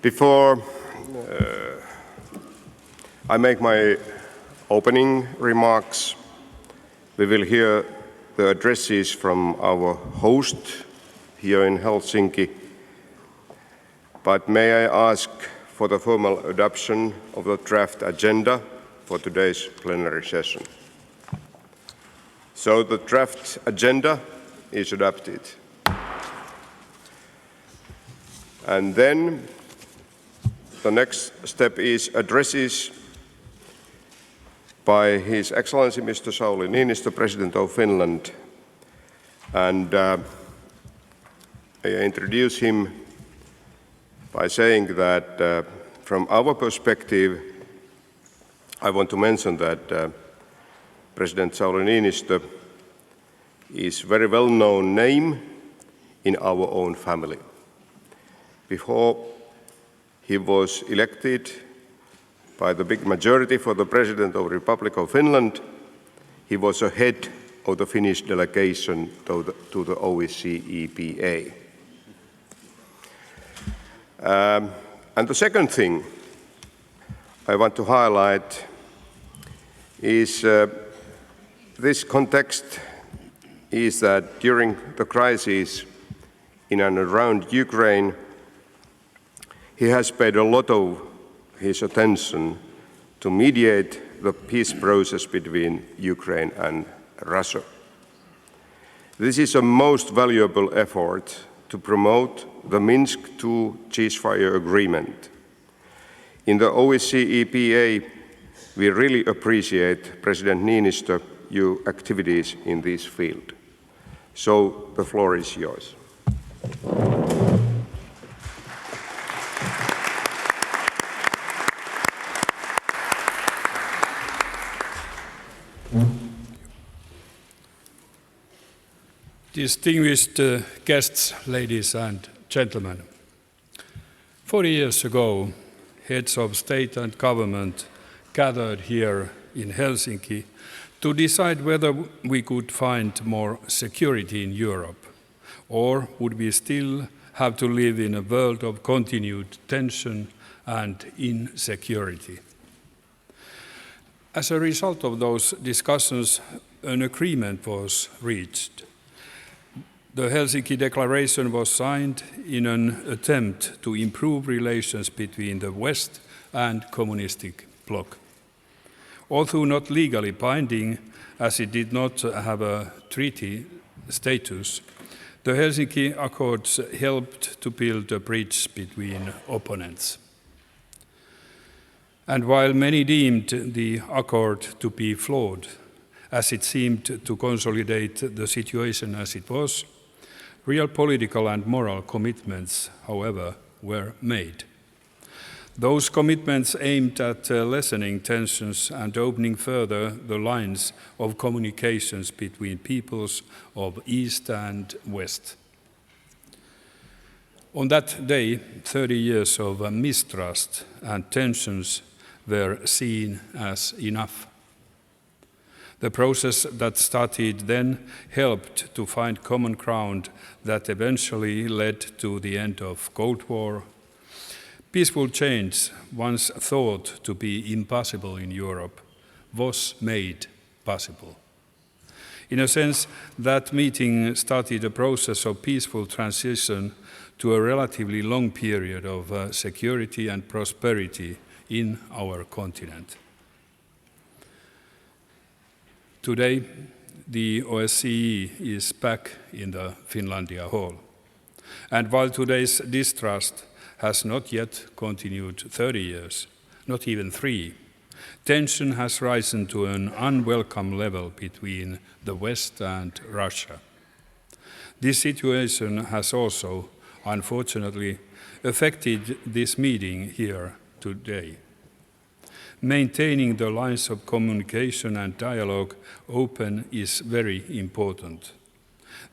Before I make my opening remarks, we will hear the addresses from our host here in Helsinki. But may I ask for the formal adoption of the draft agenda for today's plenary session. So the draft agenda is adopted. And then the next step is addresses by His Excellency Mr. Sauli Niinistö, President of Finland. And I introduce him by saying that from our perspective, I want to mention that President Sauli Niinistö is a very well-known name in our own family. Before he was elected by the big majority for the President of the Republic of Finland, he was a head of the Finnish delegation to the OSCE EPA. And the second thing I want to highlight is this context is that during the crisis in and around Ukraine, he has paid a lot of his attention to mediate the peace process between Ukraine and Russia. This is a most valuable effort to promote the Minsk II ceasefire agreement. In the OSCE EPA, we really appreciate President Niinistö, your activities in this field. So the floor is yours. Distinguished guests, ladies and gentlemen. 40 years ago, heads of state and government gathered here in Helsinki to decide whether we could find more security in Europe, or would we still have to live in a world of continued tension and insecurity. As a result of those discussions, an agreement was reached. The Helsinki Declaration was signed in an attempt to improve relations between the West and communistic bloc. Although not legally binding, as it did not have a treaty status, the Helsinki Accords helped to build a bridge between opponents. And while many deemed the accord to be flawed, as it seemed to consolidate the situation as it was, real political and moral commitments, however, were made. Those commitments aimed at lessening tensions and opening further the lines of communications between peoples of East and West. On that day, 30 years of mistrust and tensions were seen as enough. The process that started then helped to find common ground that eventually led to the end of Cold War. Peaceful change, once thought to be impossible in Europe, was made possible. In a sense, that meeting started a process of peaceful transition to a relatively long period of security and prosperity in our continent. Today, the OSCE is back in the Finlandia Hall. And while today's distrust has not yet continued 30 years, not even 3, tension has risen to an unwelcome level between the West and Russia. This situation has also, unfortunately, affected this meeting here today. Maintaining the lines of communication and dialogue open is very important.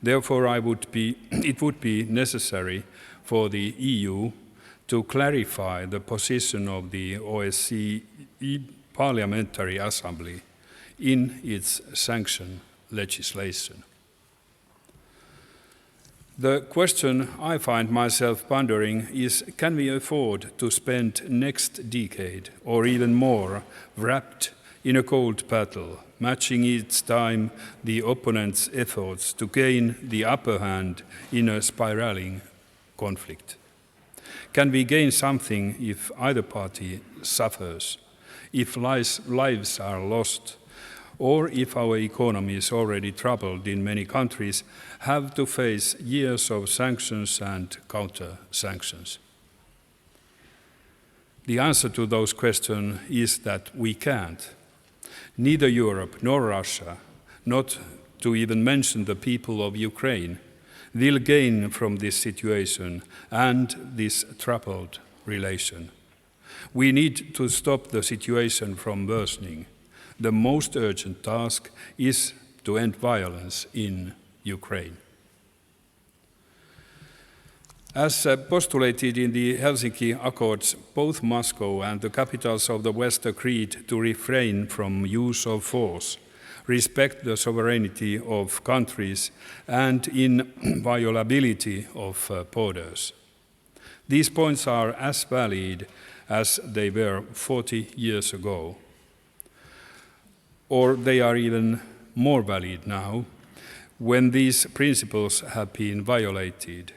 Therefore, it would be necessary for the EU to clarify the position of the OSCE Parliamentary Assembly in its sanction legislation. The question I find myself pondering is, can we afford to spend next decade or even more wrapped in a cold battle, matching each time the opponent's efforts to gain the upper hand in a spiraling conflict? Can we gain something if either party suffers, if lives are lost, or if our economy is already troubled in many countries, have to face years of sanctions and counter-sanctions? The answer to those questions is that we can't. Neither Europe nor Russia, not to even mention the people of Ukraine, will gain from this situation and this troubled relation. We need to stop the situation from worsening. The most urgent task is to end violence in Ukraine. As postulated in the Helsinki Accords, both Moscow and the capitals of the West agreed to refrain from use of force, respect the sovereignty of countries, and inviolability of borders. These points are as valid as they were 40 years ago, or they are even more valid now when these principles have been violated.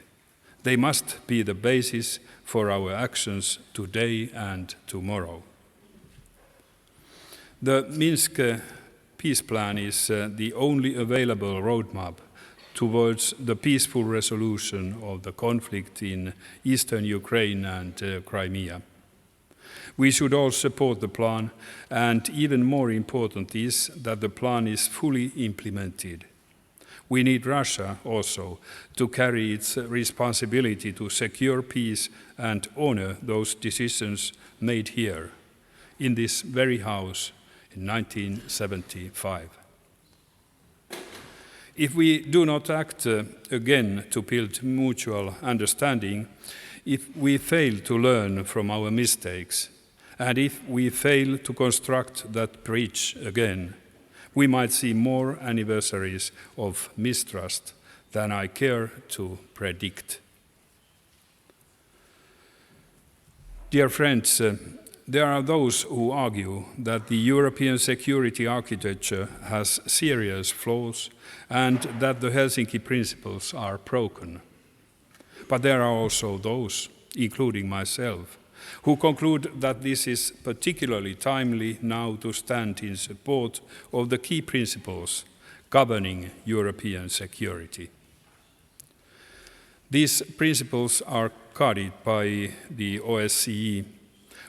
They must be the basis for our actions today and tomorrow. The Minsk peace plan is the only available roadmap towards the peaceful resolution of the conflict in eastern Ukraine and Crimea. We should all support the plan, and even more important is that the plan is fully implemented. We need Russia also to carry its responsibility to secure peace and honor those decisions made here, in this very house, in 1975. If we do not act again to build mutual understanding, if we fail to learn from our mistakes, and if we fail to construct that bridge again, we might see more anniversaries of mistrust than I care to predict. Dear friends, there are those who argue that the European security architecture has serious flaws and that the Helsinki principles are broken. But there are also those, including myself, who conclude that this is particularly timely now to stand in support of the key principles governing European security. These principles are guarded by the OSCE,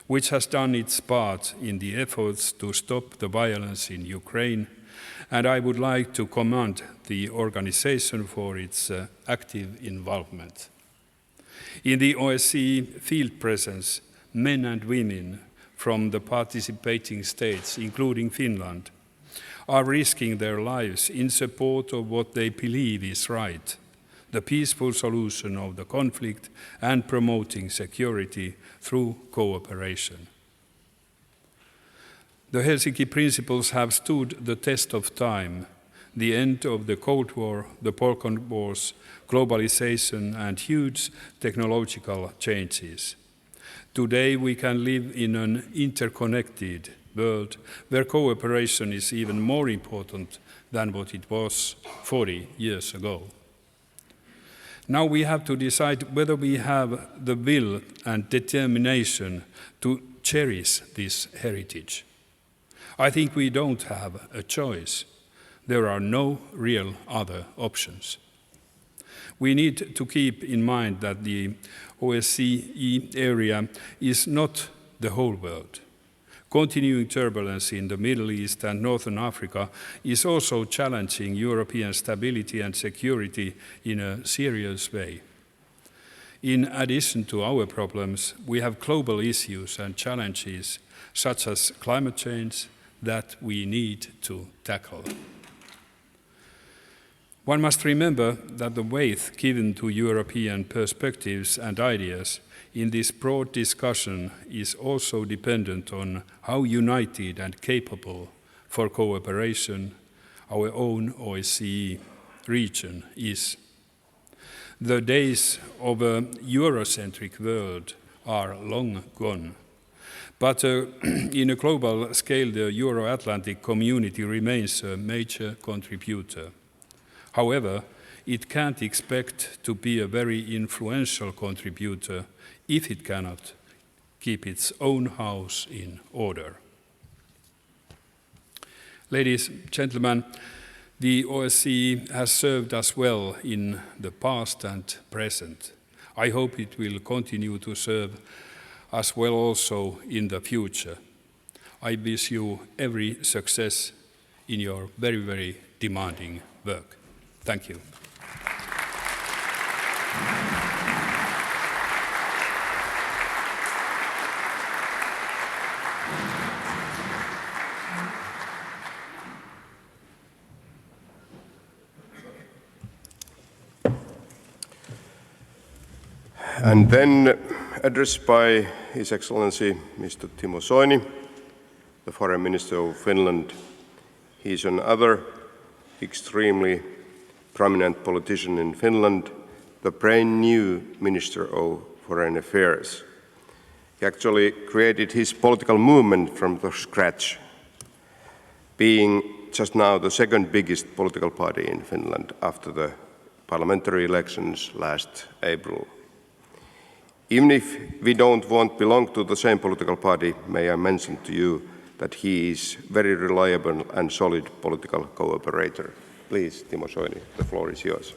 which has done its part in the efforts to stop the violence in Ukraine, and I would like to commend the organization for its active involvement. In the OSCE field presence, men and women from the participating states, including Finland, are risking their lives in support of what they believe is right, the peaceful solution of the conflict and promoting security through cooperation. The Helsinki principles have stood the test of time, the end of the Cold War, the Balkan Wars, globalization, and huge technological changes. Today we can live in an interconnected world where cooperation is even more important than what it was 40 years ago. Now we have to decide whether we have the will and determination to cherish this heritage. I think we don't have a choice. There are no real other options. We need to keep in mind that the OSCE area is not the whole world. Continuing turbulence in the Middle East and Northern Africa is also challenging European stability and security in a serious way. In addition to our problems, we have global issues and challenges, such as climate change, that we need to tackle. One must remember that the weight given to European perspectives and ideas in this broad discussion is also dependent on how united and capable for cooperation our own OSCE region is. The days of a Eurocentric world are long gone. But in a global scale, the Euro-Atlantic community remains a major contributor. However, it can't expect to be a very influential contributor if it cannot keep its own house in order. Ladies and gentlemen, the OSCE has served us well in the past and present. I hope it will continue to serve us well also in the future. I wish you every success in your very, very demanding work. Thank you. And then address by His Excellency Mr. Timo Soini, the Foreign Minister of Finland. He is another extremely prominent politician in Finland, the brand new Minister of Foreign Affairs. He actually created his political movement from the scratch, being just now the second biggest political party in Finland after the parliamentary elections last April. Even if we won't belong to the same political party, may I mention to you that he is very reliable and solid political cooperator. Please, Timo Soini, the floor is yours.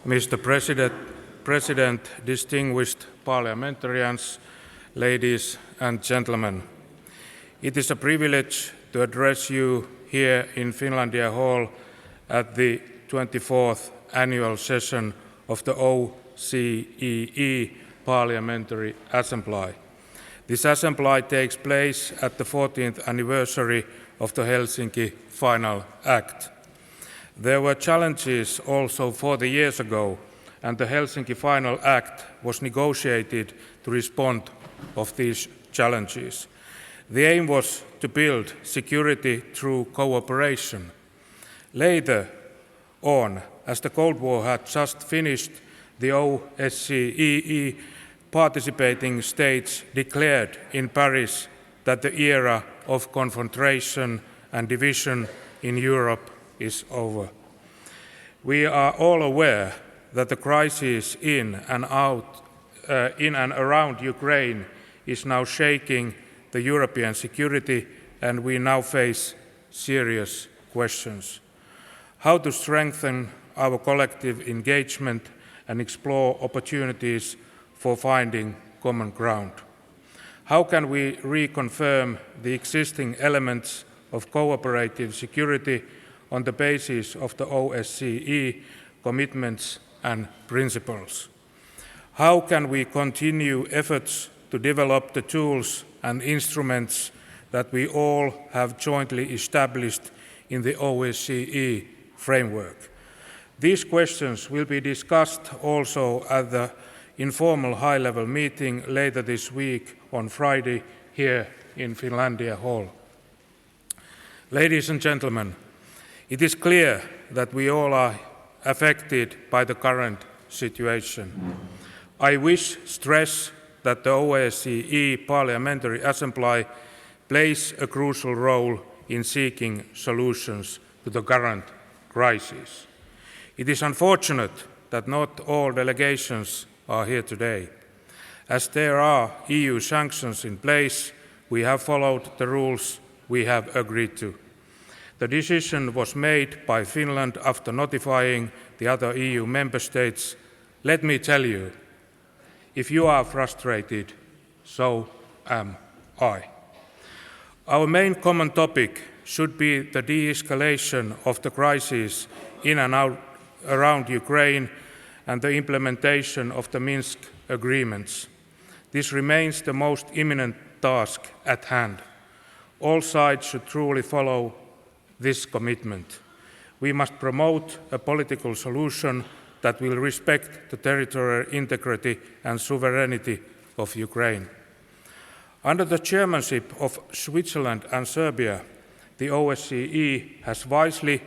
Mr. President, distinguished parliamentarians, ladies and gentlemen, it is a privilege to address you here in Finlandia Hall at the 24th annual session of the OSCE Parliamentary Assembly. This assembly takes place at the 14th anniversary of the Helsinki Final Act. There were challenges also 40 years ago, and the Helsinki Final Act was negotiated to respond to these challenges. The aim was to build security through cooperation. Later on, as the Cold War had just finished, the OSCE participating states declared in Paris that the era of confrontation and division in Europe is over. We are all aware that the crisis in and around Ukraine is now shaking the European security, and we now face serious questions. How to strengthen our collective engagement and explore opportunities for finding common ground? How can we reconfirm the existing elements of cooperative security on the basis of the OSCE commitments and principles? How can we continue efforts to develop the tools and instruments that we all have jointly established in the OSCE framework? These questions will be discussed also at the informal high-level meeting later this week on Friday here in Finlandia Hall. Ladies and gentlemen, it is clear that we all are affected by the current situation. I wish to stress that the OSCE Parliamentary Assembly plays a crucial role in seeking solutions to the current crisis. It is unfortunate that not all delegations are here today. As there are EU sanctions in place, we have followed the rules we have agreed to. The decision was made by Finland after notifying the other EU member states. Let me tell you, if you are frustrated, so am I. Our main common topic should be the de-escalation of the crisis in and around Ukraine and the implementation of the Minsk agreements. This remains the most imminent task at hand. All sides should truly follow this commitment. We must promote a political solution that will respect the territorial integrity and sovereignty of Ukraine. Under the chairmanship of Switzerland and Serbia, the OSCE has wisely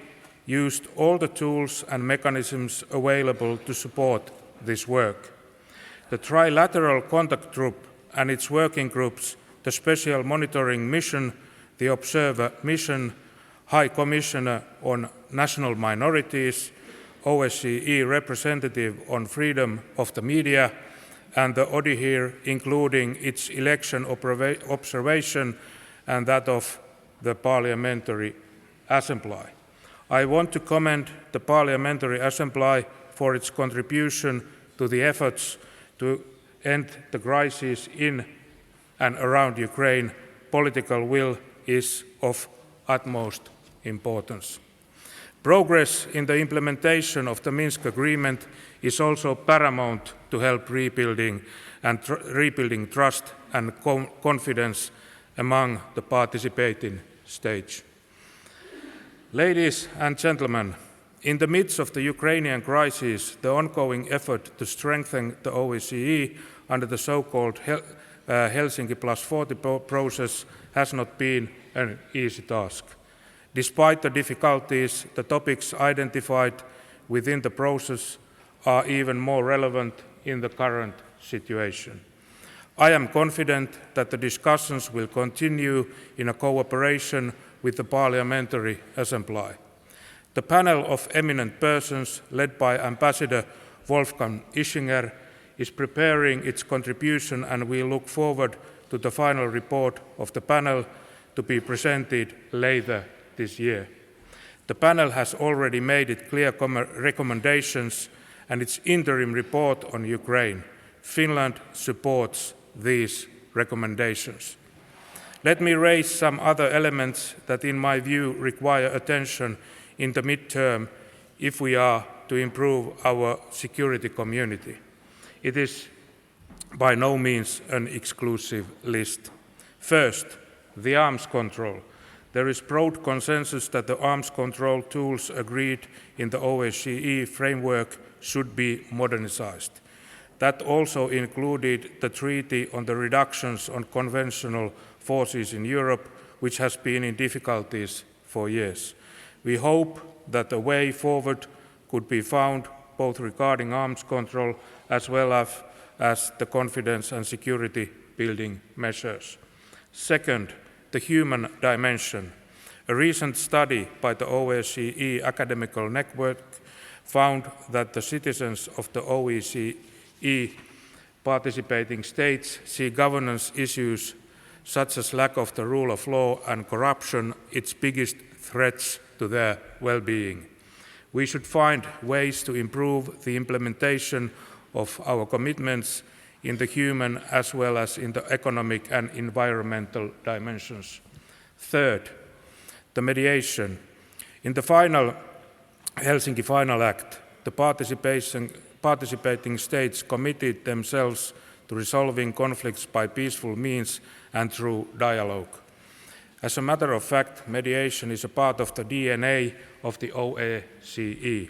used all the tools and mechanisms available to support this work. The Trilateral Contact Group and its working groups, the Special Monitoring Mission, the Observer Mission, High Commissioner on National Minorities, OSCE Representative on Freedom of the Media, and the ODIHR, including its election observation and that of the Parliamentary Assembly. I want to commend the Parliamentary Assembly for its contribution to the efforts to end the crisis in and around Ukraine. Political will is of utmost importance. Progress in the implementation of the Minsk Agreement is also paramount to help rebuilding trust and confidence among the participating states. Ladies and gentlemen, in the midst of the Ukrainian crisis, the ongoing effort to strengthen the OSCE under the so-called Helsinki +40 process has not been an easy task. Despite the difficulties, the topics identified within the process are even more relevant in the current situation. I am confident that the discussions will continue in a cooperation with the Parliamentary Assembly. The panel of eminent persons, led by Ambassador Wolfgang Ischinger, is preparing its contribution, and we look forward to the final report of the panel to be presented later this year. The panel has already made it clear recommendations, and its interim report on Ukraine. Finland supports these recommendations. Let me raise some other elements that, in my view, require attention in the midterm if we are to improve our security community. It is by no means an exclusive list. First, the arms control. There is broad consensus that the arms control tools agreed in the OSCE framework should be modernized. That also included the Treaty on the Reductions on Conventional Forces in Europe, which has been in difficulties for years. We hope that a way forward could be found both regarding arms control as well as the confidence and security building measures. Second, the human dimension. A recent study by the OSCE Academical Network found that the citizens of the OSCE participating states see governance issues such as lack of the rule of law and corruption its biggest threats to their well-being. We should find ways to improve the implementation of our commitments in the human as well as in the economic and environmental dimensions. Third, the mediation. In the final Helsinki Final Act, the participating states committed themselves to resolving conflicts by peaceful means and through dialogue. As a matter of fact, mediation is a part of the DNA of the OSCE.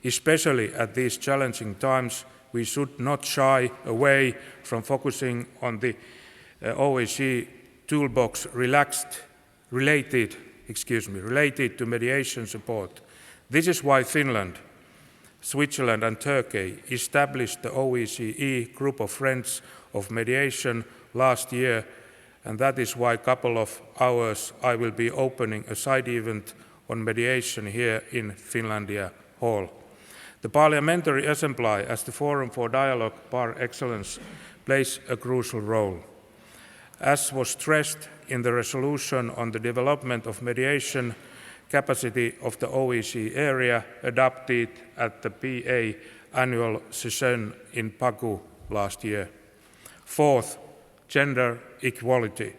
Especially at these challenging times, we should not shy away from focusing on the OSCE toolbox related to mediation support. This is why Finland, Switzerland and Turkey established the OSCE Group of Friends of Mediation last year, and that is why a couple of hours I will be opening a side event on mediation here in Finlandia Hall. The Parliamentary Assembly, as the forum for dialogue par excellence, plays a crucial role. As was stressed in the resolution on the development of mediation capacity of the OSCE area adopted at the PA annual session in Baku last year. Fourth, gender equality.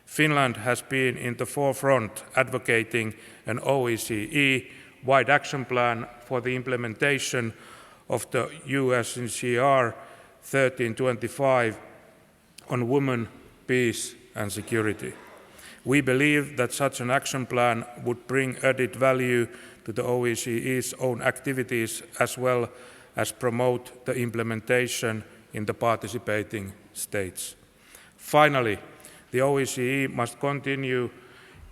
Finland has been in the forefront advocating an OSCE-wide action plan for the implementation of the UNCR 1325 on women, peace and security. We believe that such an action plan would bring added value to the OSCE's own activities as well as promote the implementation in the participating states. Finally, The OSCE must continue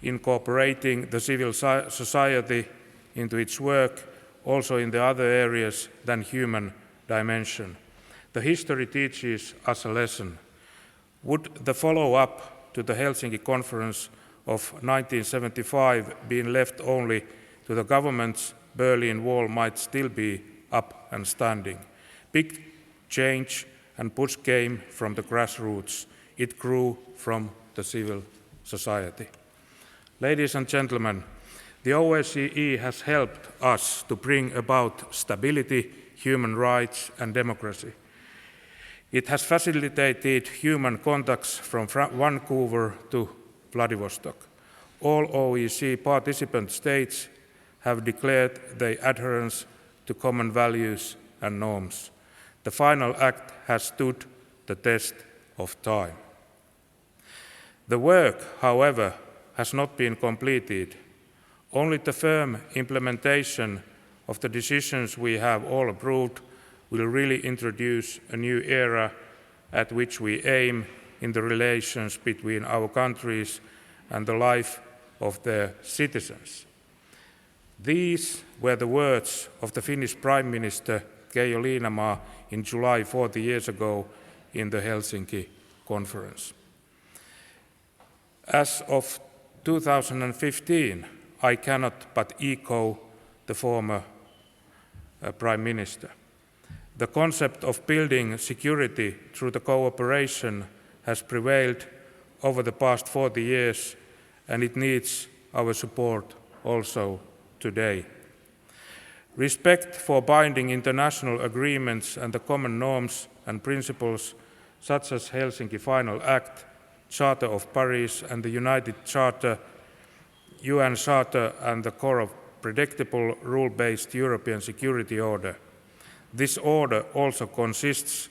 incorporating the civil society into its work, also in the other areas than human dimension. The history teaches us a lesson. Would the follow-up to the Helsinki Conference of 1975 been left only to the governments, Berlin Wall might still be up and standing. Big change and push came from the grassroots. It grew from the civil society. Ladies and gentlemen, the OSCE has helped us to bring about stability, human rights and democracy. It has facilitated human contacts from Vancouver to Vladivostok. All OSCE participant states have declared their adherence to common values and norms. The final act has stood the test of time. The work, however, has not been completed. Only the firm implementation of the decisions we have all approved will really introduce a new era at which we aim in the relations between our countries and the life of their citizens. These were the words of the Finnish Prime Minister Keijo Liinamaa in July 40 years ago in the Helsinki Conference. As of 2015, I cannot but echo the former Prime Minister. The concept of building security through the cooperation has prevailed over the past 40 years, and it needs our support also today. Respect for binding international agreements and the common norms and principles such as Helsinki Final Act, Charter of Paris and the UN Charter and the core of predictable rule-based European security order. This order also consists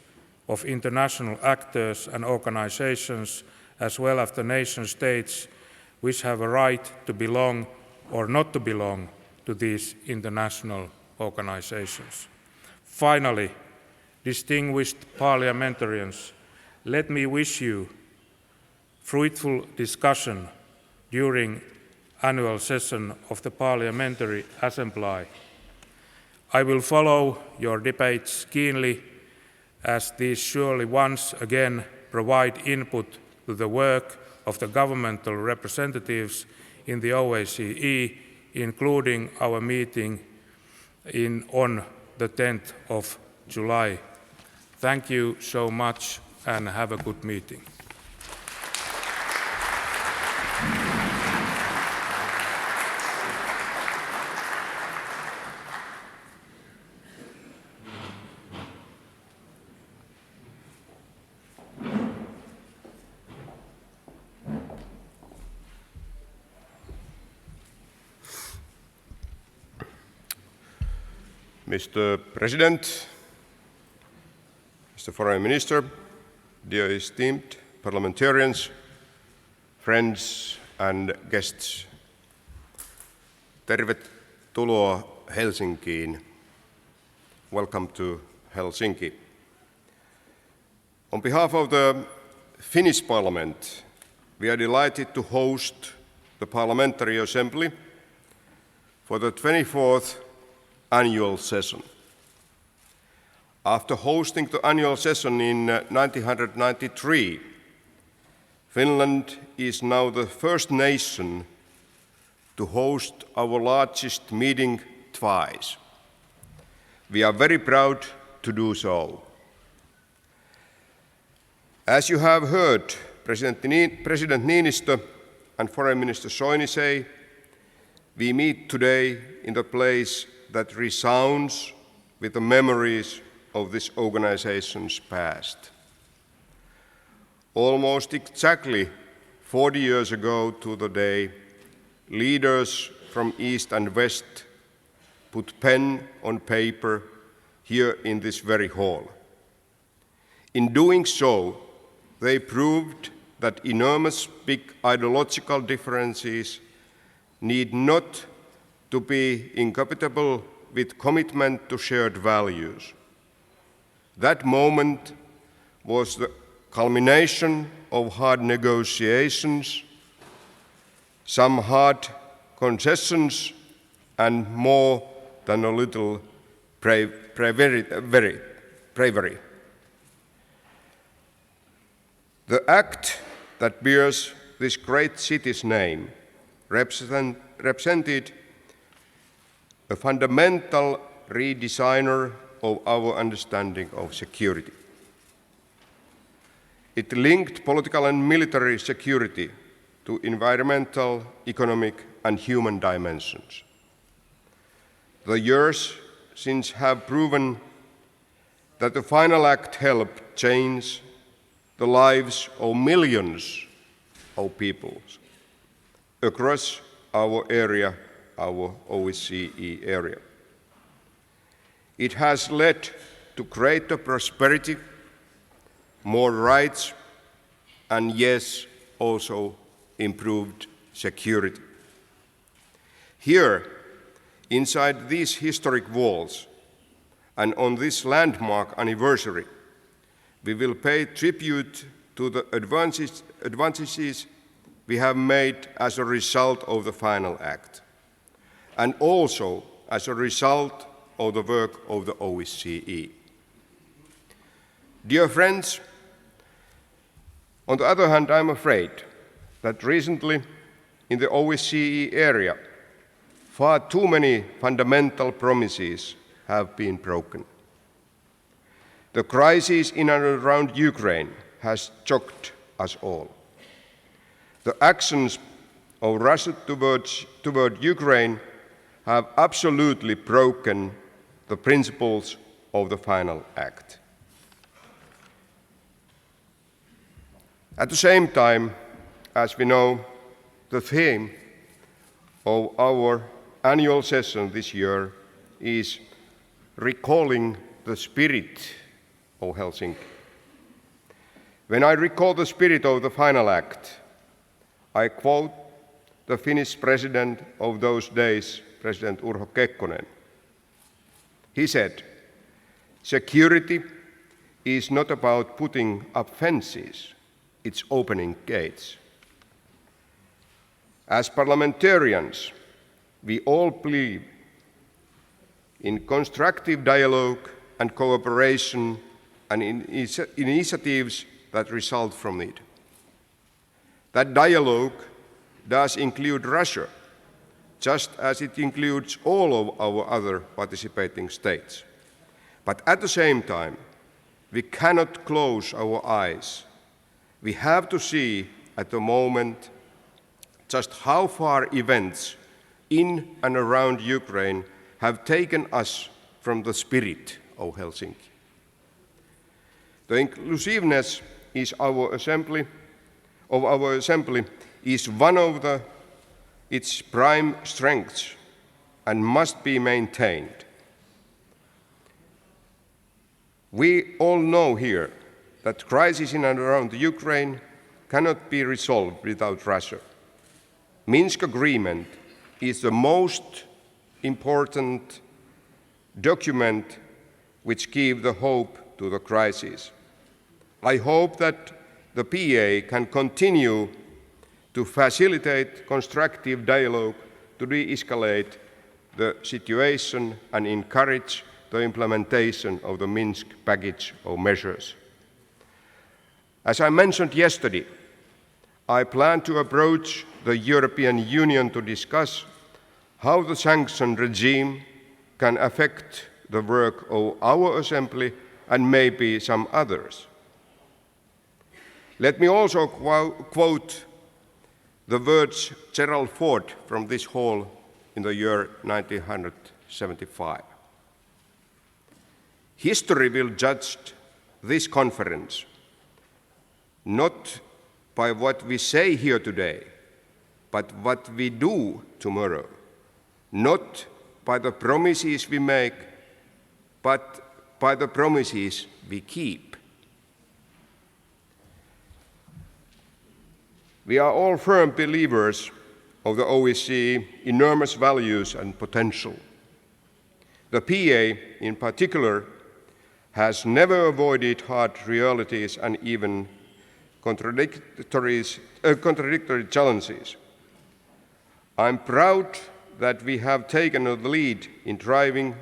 of international actors and organizations as well as the nation states which have a right to belong or not to belong to these international organizations. Finally, distinguished parliamentarians, let me wish you fruitful discussion during annual session of the Parliamentary Assembly. I will follow your debates keenly, as these surely once again provide input to the work of the governmental representatives in the OSCE, including our meeting on the 10th of July. Thank you so much and have a good meeting. Mr. President, Mr. Foreign Minister, dear esteemed parliamentarians, friends and guests. Tervetuloa Helsinkiin. Welcome to Helsinki. On behalf of the Finnish Parliament, we are delighted to host the Parliamentary Assembly for the 24th annual session. After hosting the annual session in 1993, Finland is now the first nation to host our largest meeting twice. We are very proud to do so. As you have heard President Niinistö and Foreign Minister Soini say, we meet today in the place that resounds with the memories of this organization's past. Almost exactly 40 years ago to the day, leaders from East and West put pen on paper here in this very hall. In doing so, they proved that enormous big ideological differences need not to be incompatible with commitment to shared values. That moment was the culmination of hard negotiations, some hard concessions, and more than a little bravery. The act that bears this great city's name represented a fundamental redesigner of our understanding of security. It linked political and military security to environmental, economic, and human dimensions. The years since have proven that the final act helped change the lives of millions of people across our area, our OSCE area. It has led to greater prosperity, more rights, and yes, also improved security. Here, inside these historic walls, and on this landmark anniversary, we will pay tribute to the advances we have made as a result of the final act, and also as a result of the work of the OSCE. Dear friends, on the other hand, I'm afraid that recently in the OSCE area, far too many fundamental promises have been broken. The crisis in and around Ukraine has shocked us all. The actions of Russia toward Ukraine have absolutely broken the principles of the final act. At the same time, as we know, the theme of our annual session this year is recalling the spirit of Helsinki. When I recall the spirit of the final act, I quote the Finnish president of those days, President Urho Kekkonen. He said, "Security is not about putting up fences, it's opening gates." As parliamentarians, we all believe in constructive dialogue and cooperation and in initiatives that result from it. That dialogue does include Russia, just as it includes all of our other participating states. But at the same time, we cannot close our eyes. We have to see at the moment just how far events in and around Ukraine have taken us from the spirit of Helsinki. The inclusiveness of our assembly is one of its prime strengths and must be maintained. We all know here that crisis in and around Ukraine cannot be resolved without Russia. Minsk agreement is the most important document which gives the hope to the crisis. I hope that the PA can continue to facilitate constructive dialogue to de-escalate the situation and encourage the implementation of the Minsk package of measures. As I mentioned yesterday, I plan to approach the European Union to discuss how the sanction regime can affect the work of our assembly and maybe some others. Let me also quote the words Gerald Ford from this hall in the year 1975. History will judge this conference not by what we say here today, but what we do tomorrow, not by the promises we make, but by the promises we keep. We are all firm believers of the OSCE enormous values and potential. The PA, in particular, has never avoided hard realities and even contradictory challenges. I'm proud that we have taken the lead in driving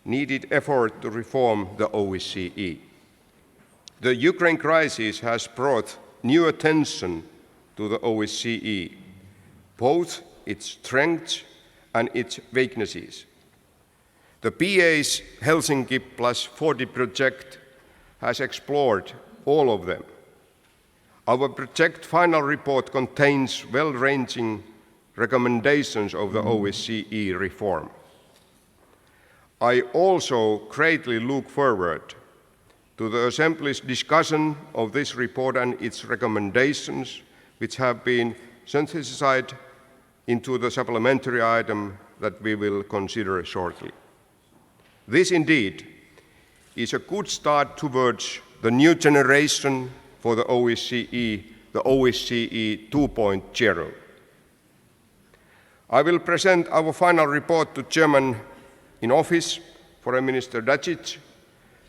needed effort to reform the OSCE. The Ukraine crisis has brought new attention to the OSCE, both its strengths and its weaknesses. The PA's Helsinki Plus 40 project has explored all of them. Our project final report contains well-ranging recommendations of the OSCE reform. I also greatly look forward to the Assembly's discussion of this report and its recommendations, which have been synthesized into the supplementary item that we will consider shortly. This indeed is a good start towards the new generation for the OSCE 2.0. I will present our final report to Chairman in office, Foreign Minister Dačić,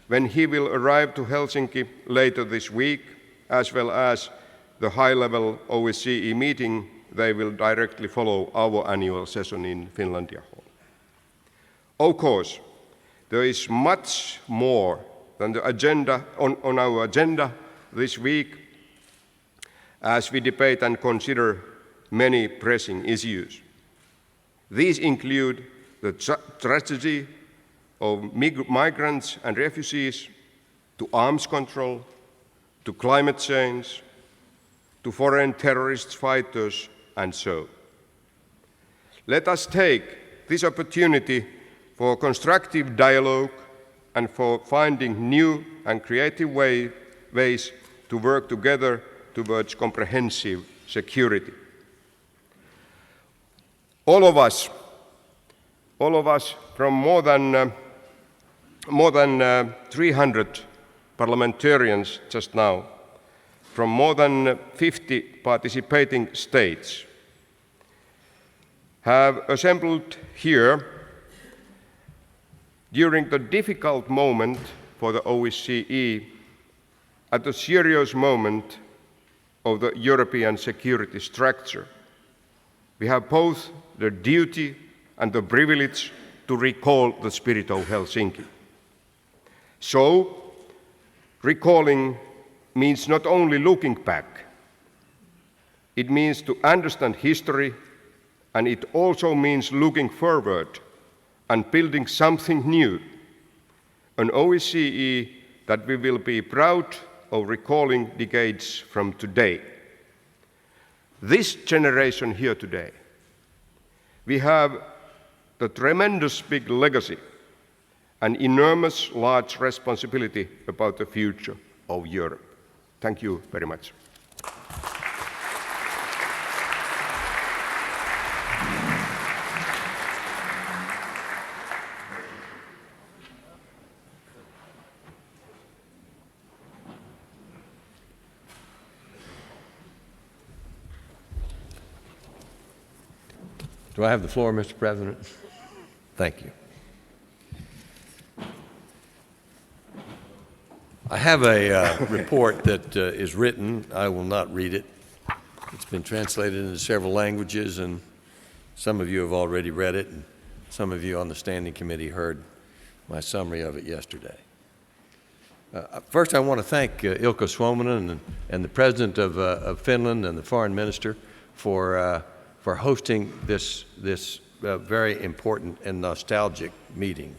when he will arrive to Helsinki later this week, as well as the high-level OSCE meeting. They will directly follow our annual session in Finlandia Hall. Of course, there is much more than the agenda on our agenda this week as we debate and consider many pressing issues. These include the tragedy of migrants and refugees, to arms control, to climate change, to foreign terrorist fighters, and so. Let us take this opportunity for constructive dialogue and for finding new and creative ways to work together towards comprehensive security. All of us from more than 300 parliamentarians just now, from more than 50 participating states, have assembled here during the difficult moment for the OSCE, at a serious moment of the European security structure. We have both the duty and the privilege to recall the spirit of Helsinki. So, recalling means not only looking back, it means to understand history, and it also means looking forward and building something new, an OSCE that we will be proud of recalling decades from today. This generation here today, we have the tremendous big legacy and enormous large responsibility about the future of Europe. Thank you very much. Do I have the floor, Mr. President? Thank you. I have a report that is written. I will not read it. It's been translated into several languages, and some of you have already read it, and some of you on the Standing Committee heard my summary of it yesterday. First, I want to thank Ilkka Suominen and the President of Finland and the Foreign Minister for hosting this very important and nostalgic meeting.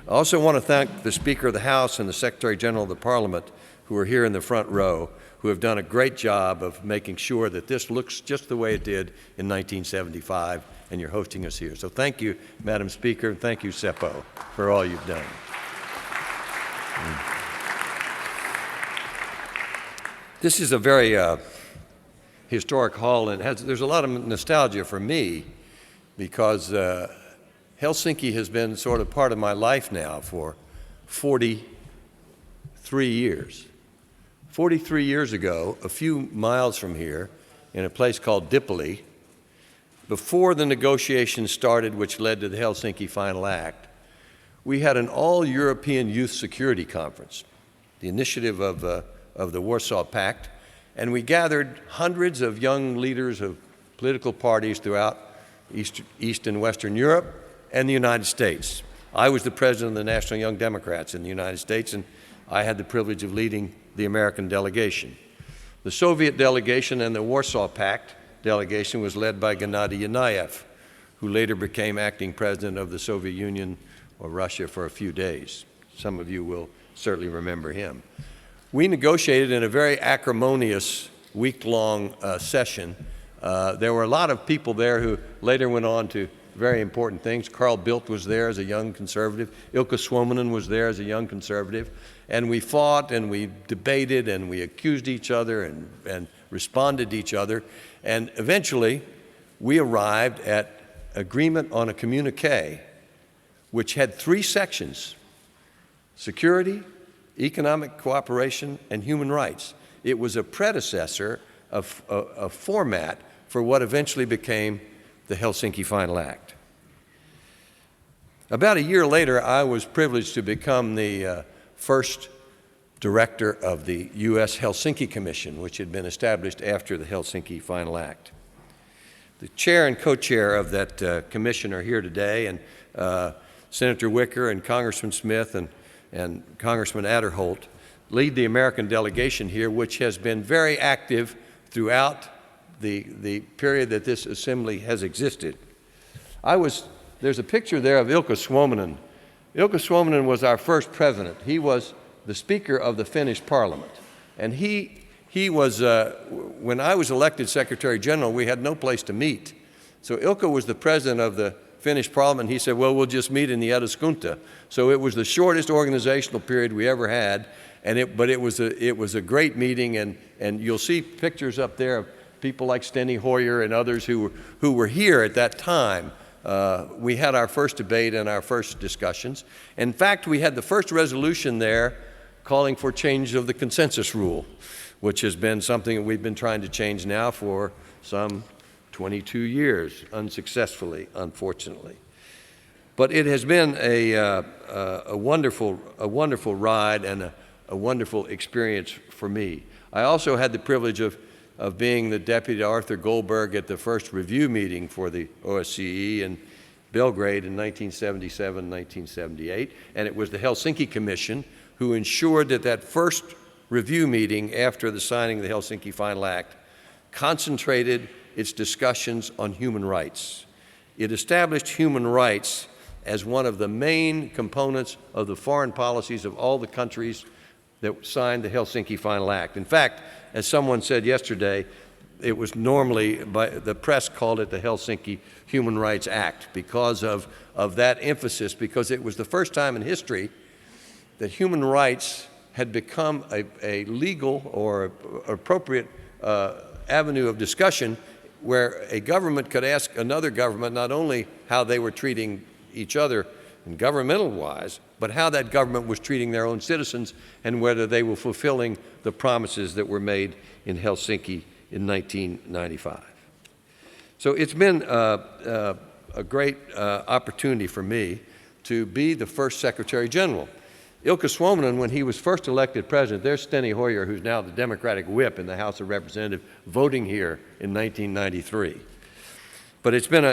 I also want to thank the Speaker of the House and the Secretary General of the Parliament, who are here in the front row, who have done a great job of making sure that this looks just the way it did in 1975, and you're hosting us here. So thank you, Madam Speaker, and thank you, Seppo, for all you've done. This is a very historic hall, and there's a lot of nostalgia for me because Helsinki has been sort of part of my life now for 43 years. 43 years ago, a few miles from here, in a place called Dipoli, before the negotiations started which led to the Helsinki Final Act, we had an all-European Youth Security Conference, the initiative of the Warsaw Pact, And we gathered hundreds of young leaders of political parties throughout East and Western Europe and the United States. I was the president of the National Young Democrats in the United States, and I had the privilege of leading the American delegation. The Soviet delegation and the Warsaw Pact delegation was led by Gennady Yanayev, who later became acting president of the Soviet Union or Russia for a few days. Some of you will certainly remember him. We negotiated in a very acrimonious week-long session. There were a lot of people there who later went on to very important things. Carl Bildt was there as a young conservative. Ilkka Suominen was there as a young conservative. And we fought and we debated and we accused each other and responded to each other. And eventually, we arrived at agreement on a communiqué which had 3 sections: security, economic cooperation, and human rights. It was a predecessor of a format for what eventually became the Helsinki Final Act. About a year later, I was privileged to become the first director of the U.S. Helsinki Commission, which had been established after the Helsinki Final Act. The chair and co-chair of that commission are here today, and Senator Wicker and Congressman Smith and Congressman Adderholt lead the American delegation here, which has been very active throughout the period that this assembly has existed. There's a picture there of Ilkka Suominen. Ilkka Suominen was our first president. He was the Speaker of the Finnish Parliament. And he was, when I was elected Secretary General, we had no place to meet. So Ilkka was the president of the Finnish Parliament. He said, well, we'll just meet in the Eduskunta. So it was the shortest organizational period we ever had, but it was a great meeting, and you'll see pictures up there of people like Steny Hoyer and others who were here at that time. We had our first debate and our first discussions. In fact, we had the first resolution there calling for change of the consensus rule, which has been something that we've been trying to change now for some 22 years, unsuccessfully, unfortunately. But it has been a wonderful ride and a wonderful experience for me. I also had the privilege of being the deputy to Arthur Goldberg at the first review meeting for the OSCE in Belgrade in 1977, 1978, and it was the Helsinki Commission who ensured that first review meeting after the signing of the Helsinki Final Act concentrated its discussions on human rights. It established human rights as one of the main components of the foreign policies of all the countries that signed the Helsinki Final Act. In fact, as someone said yesterday, it was normally, the press called it the Helsinki Human Rights Act because of that emphasis, because it was the first time in history that human rights had become a legal or appropriate avenue of discussion where a government could ask another government not only how they were treating each other and governmental-wise, but how that government was treating their own citizens and whether they were fulfilling the promises that were made in Helsinki in 1995. So it's been a great opportunity for me to be the first Secretary General. Ilkka Suominen, when he was first elected president, there's Steny Hoyer, who's now the Democratic whip in the House of Representatives, voting here in 1993. But it's been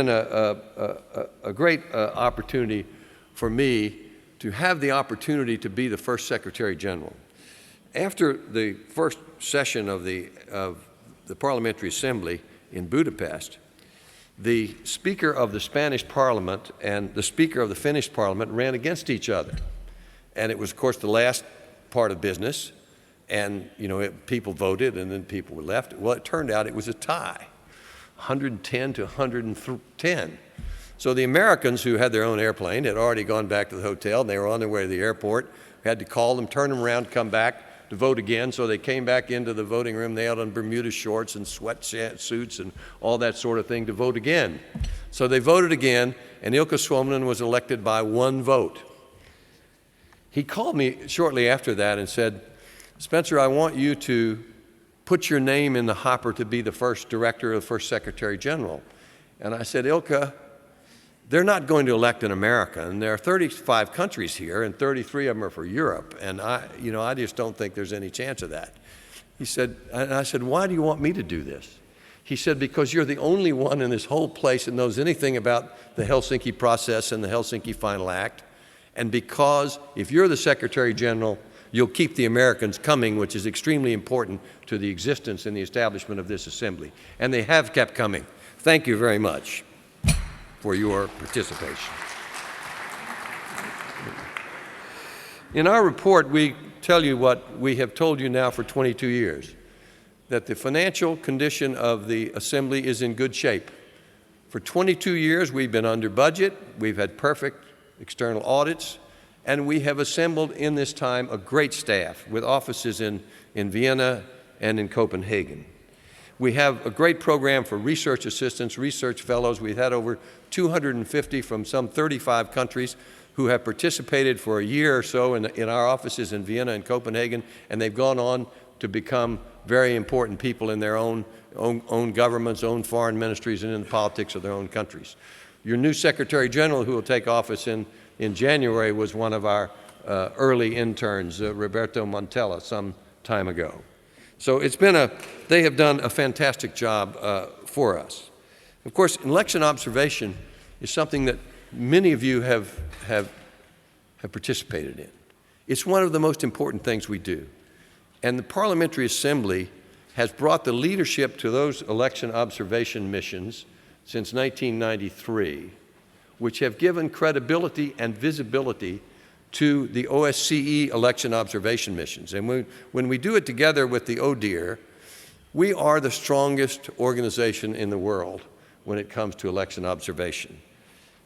a great opportunity for me to have the opportunity to be the first Secretary General. After the first session of the Parliamentary Assembly in Budapest, the Speaker of the Spanish Parliament and the Speaker of the Finnish Parliament ran against each other. And it was, of course, the last part of business, and people voted and then people were left. Well, it turned out it was a tie, 110 to 110. So the Americans, who had their own airplane, had already gone back to the hotel, and they were on their way to the airport. We had to call them, turn them around, come back to vote again. So they came back into the voting room. They had on Bermuda shorts and sweatsuits and all that sort of thing to vote again. So they voted again, and Ilkka Suominen was elected by one vote. He called me shortly after that and said, Spencer, I want you to put your name in the hopper to be the first director or the first Secretary General. And I said, Ilkka, they're not going to elect an American. There are 35 countries here, and 33 of them are for Europe. And I just don't think there's any chance of that. He said, and I said, why do you want me to do this? He said, because you're the only one in this whole place that knows anything about the Helsinki process and the Helsinki Final Act, and because if you're the Secretary General, you'll keep the Americans coming, which is extremely important to the existence and the establishment of this assembly. And they have kept coming. Thank you very much for your participation. In our report, we tell you what we have told you now for 22 years, that the financial condition of the Assembly is in good shape. For 22 years, we've been under budget, we've had perfect external audits, and we have assembled in this time a great staff with offices in Vienna and in Copenhagen. We have a great program for research assistants, research fellows. We've had over 250 from some 35 countries who have participated for a year or so in our offices in Vienna and Copenhagen, and they've gone on to become very important people in their own governments, own foreign ministries, and in the politics of their own countries. Your new Secretary General, who will take office in January, was one of our early interns, Roberto Montella, some time ago. So they have done a fantastic job for us. Of course, election observation is something that many of you have participated in. It's one of the most important things we do. And the Parliamentary Assembly has brought the leadership to those election observation missions since 1993, which have given credibility and visibility to the OSCE election observation missions. And when we do it together with the ODIHR, we are the strongest organization in the world when it comes to election observation.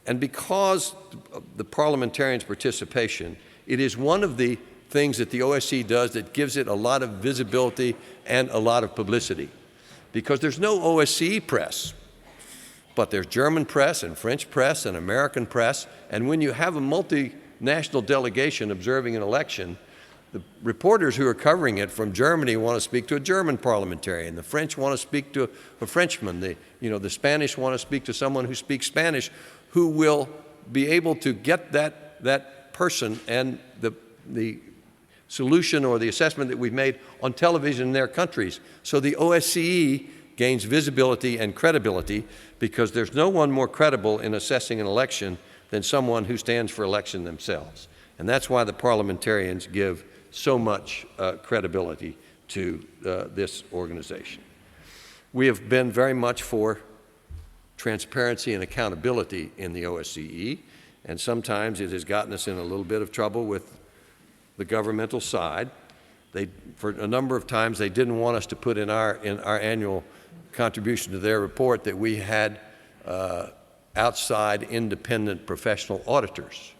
And because of the parliamentarians' participation, it is one of the things that the OSCE does that gives it a lot of visibility and a lot of publicity. Because there's no OSCE press, but there's German press and French press and American press, and when you have a multinational delegation observing an election, the reporters who are covering it from Germany want to speak to a German parliamentarian, the French want to speak to a Frenchman, the Spanish want to speak to someone who speaks Spanish, who will be able to get that person and the solution or the assessment that we've made on television in their countries. So the OSCE gains visibility and credibility because there's no one more credible in assessing an election than someone who stands for election themselves. And that's why the parliamentarians give so much credibility to this organization. We have been very much for transparency and accountability in the OSCE, and sometimes it has gotten us in a little bit of trouble with the governmental side. For a number of times, they didn't want us to put in our annual contribution to their report that we had outside independent professional auditors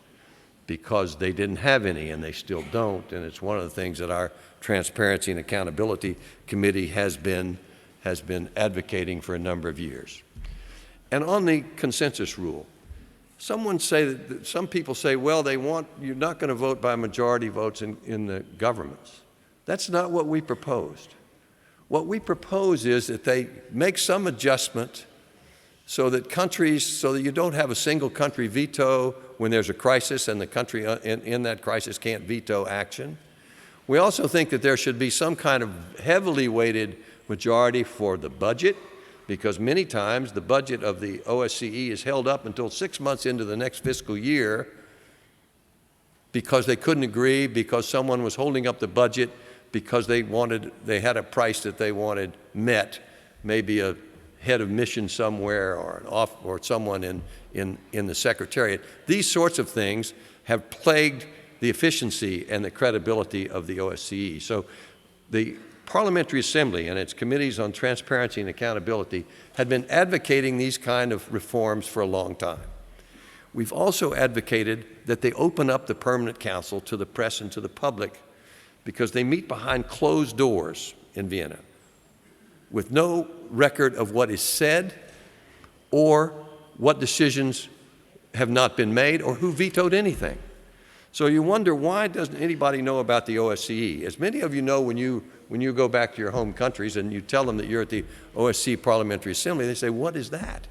because they didn't have any, and they still don't. And it's one of the things that our Transparency and Accountability Committee has been advocating for a number of years. And on the consensus rule, some people say, well, you're not going to vote by majority votes in the governments. That's not what we proposed. What we propose is that they make some adjustment so that you don't have a single country veto when there's a crisis and the country in that crisis can't veto action. We also think that there should be some kind of heavily weighted majority for the budget, because many times the budget of the OSCE is held up until 6 months into the next fiscal year because they couldn't agree, because someone was holding up the budget, because they had a price that they wanted met, maybe a head of mission somewhere or someone in the Secretariat. These sorts of things have plagued the efficiency and the credibility of the OSCE. So the Parliamentary Assembly and its committees on transparency and accountability had been advocating these kind of reforms for a long time. We've also advocated that they open up the Permanent Council to the press and to the public because they meet behind closed doors in Vienna with no record of what is said or what decisions have not been made or who vetoed anything. So you wonder, why doesn't anybody know about the OSCE? As many of you know, when you go back to your home countries and you tell them that you're at the OSCE Parliamentary Assembly, they say, what is that?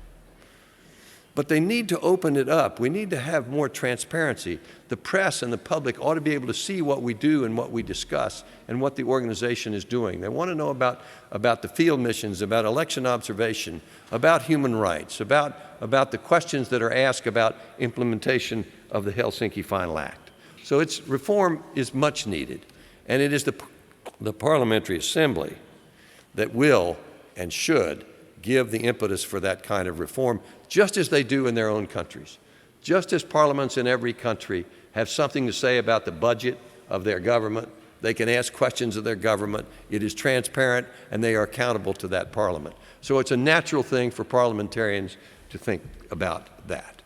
But they need to open it up. We need to have more transparency. The press and the public ought to be able to see what we do and what we discuss and what the organization is doing. They want to know about the field missions, about election observation, about human rights, about the questions that are asked about implementation of the Helsinki Final Act. So reform is much needed. And it is the Parliamentary Assembly that will and should give the impetus for that kind of reform, just as they do in their own countries. Just as parliaments in every country have something to say about the budget of their government, they can ask questions of their government, it is transparent, and they are accountable to that parliament. So it's a natural thing for parliamentarians to think about that.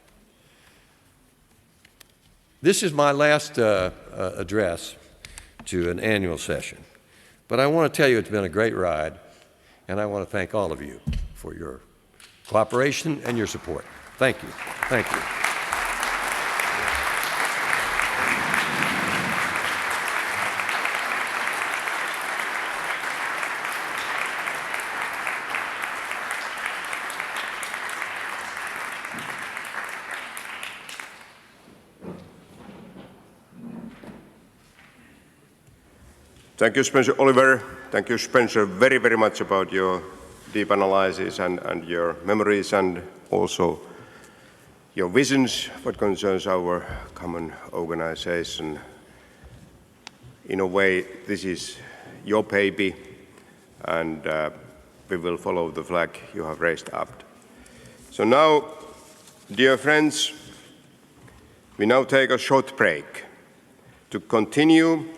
This is my last address to an annual session. But I want to tell you it's been a great ride, and I want to thank all of you for your cooperation and your support. Thank you. Thank you. Thank you, Spencer Oliver. Thank you, Spencer, very, very much about your deep analysis and your memories and also your visions what concerns our common organization. In a way, this is your baby, and we will follow the flag you have raised up. So now, dear friends, we now take a short break. To continue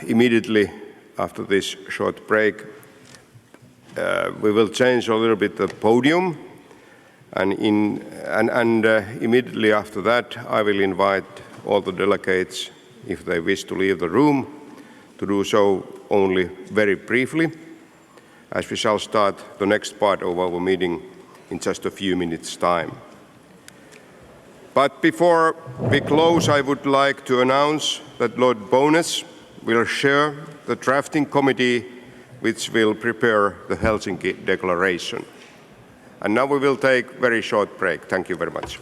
immediately after this short break, we will change a little bit the podium, and immediately after that, I will invite all the delegates, if they wish to leave the room, to do so only very briefly, as we shall start the next part of our meeting in just a few minutes' time. But before we close, I would like to announce that Lord Bowness will chair the drafting committee which will prepare the Helsinki Declaration. And now we will take a very short break. Thank you very much.